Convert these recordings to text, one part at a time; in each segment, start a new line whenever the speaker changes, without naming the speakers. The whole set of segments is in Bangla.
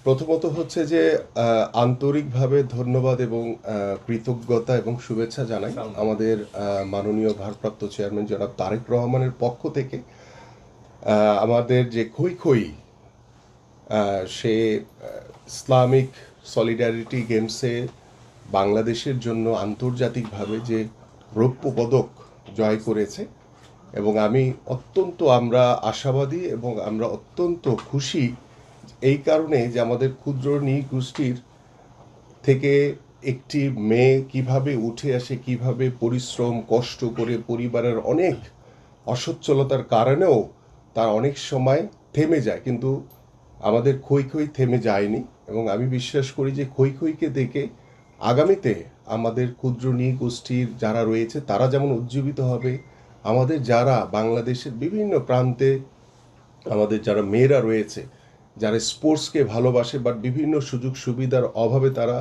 প্রথমত হচ্ছে যে আন্তরিকভাবে ধন্যবাদ এবং কৃতজ্ঞতা এবং শুভেচ্ছা জানাই আমাদের মাননীয় ভারপ্রাপ্ত চেয়ারম্যান জনাব তারেক রহমানের পক্ষ থেকে। আমাদের যে খই খই সে ইসলামিক সলিডারিটি গেমসে বাংলাদেশের জন্য আন্তর্জাতিকভাবে যে রৌপ্য পদক জয় করেছে, এবং আমরা আশাবাদী এবং আমরা অত্যন্ত খুশি এই কারণে যে আমাদের ক্ষুদ্র নৃগোষ্ঠীর থেকে একটি মেয়ে কিভাবে উঠে আসে, কিভাবে পরিশ্রম কষ্ট করে পরিবারের অনেক অসচ্ছলতার কারণেও তার অনেক সময় থেমে যায়, কিন্তু আমাদের খই খই থেমে যায়নি। এবং আমি বিশ্বাস করি যে খই খইকে দেখে আগামীতে আমাদের ক্ষুদ্র নৃগোষ্ঠীর যারা রয়েছে তারা যেমন উজ্জীবিত হবে, আমাদের যারা বাংলাদেশের বিভিন্ন প্রান্তে আমাদের যারা মেয়েরা রয়েছে, যারা স্পোর্টসকে ভালোবাসে বাট বিভিন্ন সুযোগ সুবিধার অভাবে তারা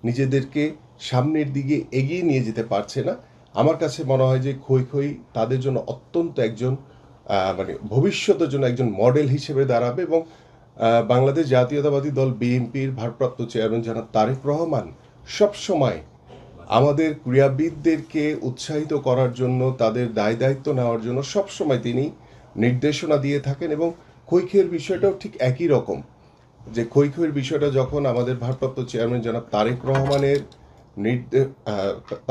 নিজেদেরকে সামনের দিকে এগিয়ে নিয়ে যেতে পারছে না, আমার কাছে মনে হয় যে খই খই তাদের জন্য অত্যন্ত একজন ভবিষ্যতের জন্য একজন মডেল হিসেবে দাঁড়াবে। এবং বাংলাদেশ জাতীয়তাবাদী দল বিএনপির ভারপ্রাপ্ত চেয়ারম্যান জনাব তারেক রহমান সবসময় আমাদের ক্রীড়াবিদদেরকে উৎসাহিত করার জন্য, তাদের দায় দায়িত্ব নেওয়ার জন্য সবসময় তিনি নির্দেশনা দিয়ে থাকেন। এবং খই খইয়ের বিষয়টাও ঠিক একই রকম, যে খই খইয়ের বিষয়টা যখন আমাদের ভারপ্রাপ্ত চেয়ারম্যান জনাব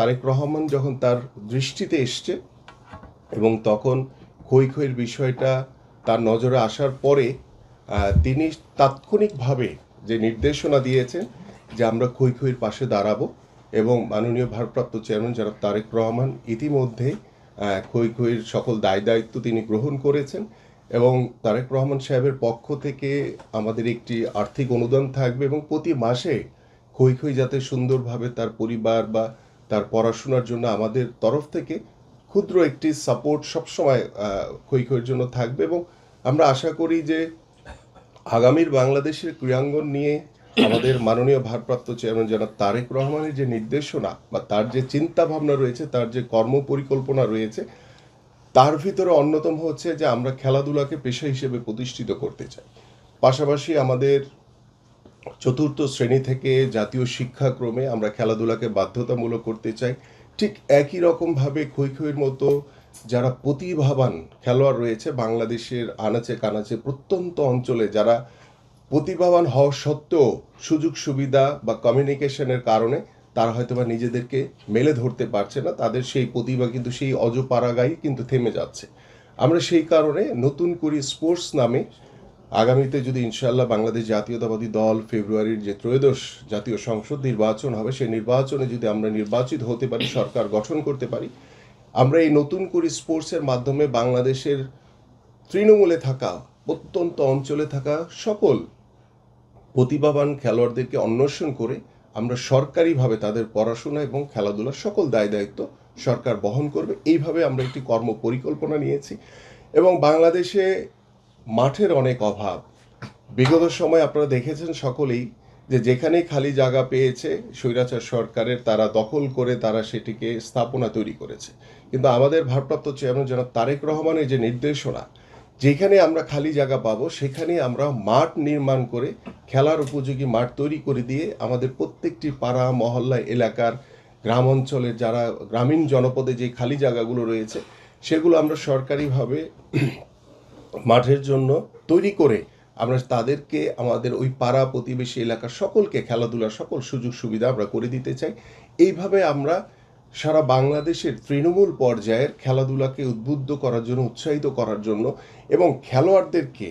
তারেক রহমান যখন তার দৃষ্টিতে এসছে, এবং তখন খই খইয়ের বিষয়টা তার নজরে আসার পরে তিনি তাৎক্ষণিকভাবে যে নির্দেশনা দিয়েছেন যে আমরা খই খইয়ের পাশে দাঁড়াবো, এবং মাননীয় ভারপ্রাপ্ত চেয়ারম্যান জনাব তারেক রহমান ইতিমধ্যে খই খইয়ের সকল দায় দায়িত্ব তিনি গ্রহণ করেছেন। এবং তারেক রহমান সাহেবের পক্ষ থেকে আমাদের একটি আর্থিক অনুদান থাকবে, এবং প্রতি মাসে খই খই যাতে সুন্দরভাবে তার পরিবার বা তার পড়াশোনার জন্য আমাদের তরফ থেকে ক্ষুদ্র একটি সাপোর্ট সবসময় খই খইয়ের জন্য থাকবে। এবং আমরা আশা করি যে আগামীর বাংলাদেশের ক্রীড়াঙ্গন নিয়ে আমাদের মাননীয় ভারপ্রাপ্ত চেয়ারম্যান জনাব তারেক রহমানের যে নির্দেশনা বা তার যে চিন্তা ভাবনা রয়েছে, তার যে কর্ম পরিকল্পনা রয়েছে, তার ভিতরে অন্যতম হচ্ছে যে আমরা খেলাধুলাকে পেশা হিসেবে প্রতিষ্ঠিত করতে চাই। পাশাপাশি আমাদের চতুর্থ শ্রেণী থেকে জাতীয় শিক্ষাক্রমে আমরা খেলাধুলাকে বাধ্যতামূলক করতে চাই। ঠিক একই রকমভাবে খই খইয়ের মতো যারা প্রতিভাবান খেলোয়াড় রয়েছে বাংলাদেশের আনাচে কানাচে প্রত্যন্ত অঞ্চলে, যারা প্রতিভাবান হওয়া সত্ত্বেও সুযোগ সুবিধা বা কমিউনিকেশনের কারণে তারা হয়তো বা নিজেদেরকে মেলে ধরতে পারছে না, তাদের সেই প্রতিভা কিন্তু সেই অজপাড়াগাই কিন্তু থেমে যাচ্ছে। আমরা সেই কারণে নতুন করে স্পোর্টস নামে আগামীতে যদি ইনশাআল্লাহ বাংলাদেশ জাতীয়তাবাদী দল ফেব্রুয়ারির যে ত্রয়োদশ জাতীয় সংসদ নির্বাচন হবে, সেই নির্বাচনে যদি আমরা নির্বাচিত হতে পারি, সরকার গঠন করতে পারি, আমরা এই নতুন করে স্পোর্টসের মাধ্যমে বাংলাদেশের তৃণমূলে থাকা প্রত্যন্ত অঞ্চলে থাকা সকল প্রতিভাবান খেলোয়াড়দেরকে অন্বেষণ করে আমরা সরকারিভাবে তাদের পড়াশোনা এবং খেলাধুলার সকল দায় দায়িত্ব সরকার বহন করবে। এইভাবে আমরা একটি কর্ম পরিকল্পনা নিয়েছি। এবং বাংলাদেশে মাঠের অনেক অভাব। বিগত সময় আপনারা দেখেছেন সকলেই যে যেখানেই খালি জায়গা পেয়েছে স্বৈরাচার সরকারের তারা দখল করে তারা সেটিকে স্থাপনা তৈরি করেছে। কিন্তু আমাদের ভারপ্রাপ্ত চেয়ারম্যান জনাব তারেক রহমানের যে নির্দেশনা, যেখানে আমরা খালি জায়গা পাবো সেখানে আমরা মাঠ নির্মাণ করে খেলার উপযোগী মাঠ তৈরি করে দিয়ে আমাদের প্রত্যেকটি পাড়া মহল্লা এলাকার গ্রাম অঞ্চলের যারা গ্রামীণ জনপদে যে খালি জায়গাগুলো রয়েছে সেগুলো আমরা সরকারিভাবে মাঠের জন্য তৈরি করে আমরা তাদেরকে আমাদের ওই পাড়া প্রতিবেশী এলাকার সকলকে খেলাধুলার সকল সুযোগ সুবিধা আমরা করে দিতে চাই। এইভাবে আমরা সারা বাংলাদেশের তৃণমূল পর্যায়ের খেলাধুলাকে উদ্বুদ্ধ করার জন্য, উৎসাহিত করার জন্য এবং খেলোয়াড়দেরকে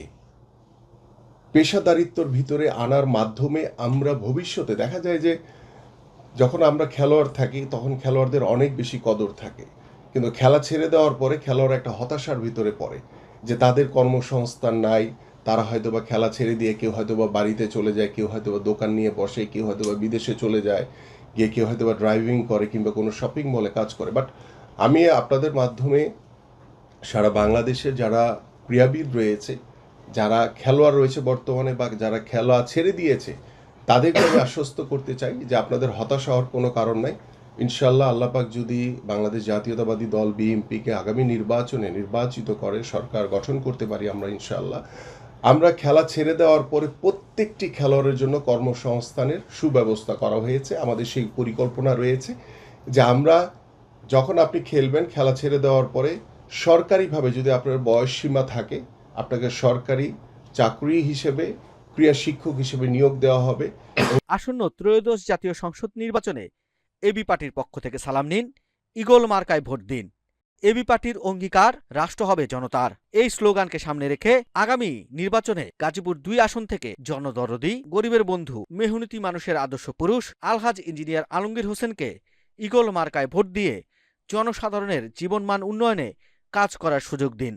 পেশাদারিত্বর ভিতরে আনার মাধ্যমে আমরা ভবিষ্যতে দেখা যায় যে যখন আমরা খেলোয়াড় থাকি তখন খেলোয়াড়দের অনেক বেশি কদর থাকে, কিন্তু খেলা ছেড়ে দেওয়ার পরে খেলোয়াড় একটা হতাশার ভিতরে পড়ে যে তাদের কর্মসংস্থান নাই। তারা হয়তোবা খেলা ছেড়ে দিয়ে কেউ হয়তোবা বাড়িতে চলে যায়, কেউ হয়তোবা দোকান নিয়ে বসে, কেউ হয়তোবা বিদেশে চলে যায়, গিয়ে কেউ হয়তোবা ড্রাইভিং করে কিংবা কোনো শপিং মলে কাজ করে। বাট আমি আপনাদের মাধ্যমে সারা বাংলাদেশের যারা ক্রীড়াবিদ রয়েছে, যারা খেলোয়াড় রয়েছে বর্তমানে বা যারা খেলা ছেড়ে দিয়েছে, তাদেরকে আমি আশ্বস্ত করতে চাই যে আপনাদের হতাশা হওয়ার কোনো কারণ নাই। ইনশাআল্লাহ আল্লাহ পাক যদি বাংলাদেশ জাতীয়তাবাদী দল বিএনপিকে আগামী নির্বাচনে নির্বাচিত করে সরকার গঠন করতে পারি আমরা ইনশাআল্লাহ, আমরা খেলা ছেড়ে দেওয়ার পরে প্রত্যেকটি খেলোয়াড়ের জন্য কর্মসংস্থানের সুব্যবস্থা করা হয়েছে। আমাদের সেই পরিকল্পনা রয়েছে যে আমরা যখন আপনি খেলবেন, খেলা ছেড়ে দেওয়ার পরে সরকারিভাবে যদি আপনার বয়স সীমা থাকে, আপনাকে সরকারি চাকরি হিসেবে ক্রীড়া শিক্ষক হিসেবে নিয়োগ দেওয়া হবে।
আসন্ন ত্রয়োদশ জাতীয় সংসদ নির্বাচনে এবি পার্টির পক্ষ থেকে সালাম নিন, ঈগল মার্কায় ভোট দিন। এবি পার্টির অঙ্গীকার, রাষ্ট্র হবে জনতার। এই স্লোগানকে সামনে রেখে আগামী নির্বাচনে গাজীপুর ২ আসন থেকে জনদরদি, গরিবের বন্ধু, মেহনতি মানুষের আদর্শ পুরুষ আলহাজ ইঞ্জিনিয়ার আলমগীর হোসেনকে ঈগল মার্কায় ভোট দিয়ে জনসাধারণের জীবনমান উন্নয়নে কাজ করার সুযোগ দিন।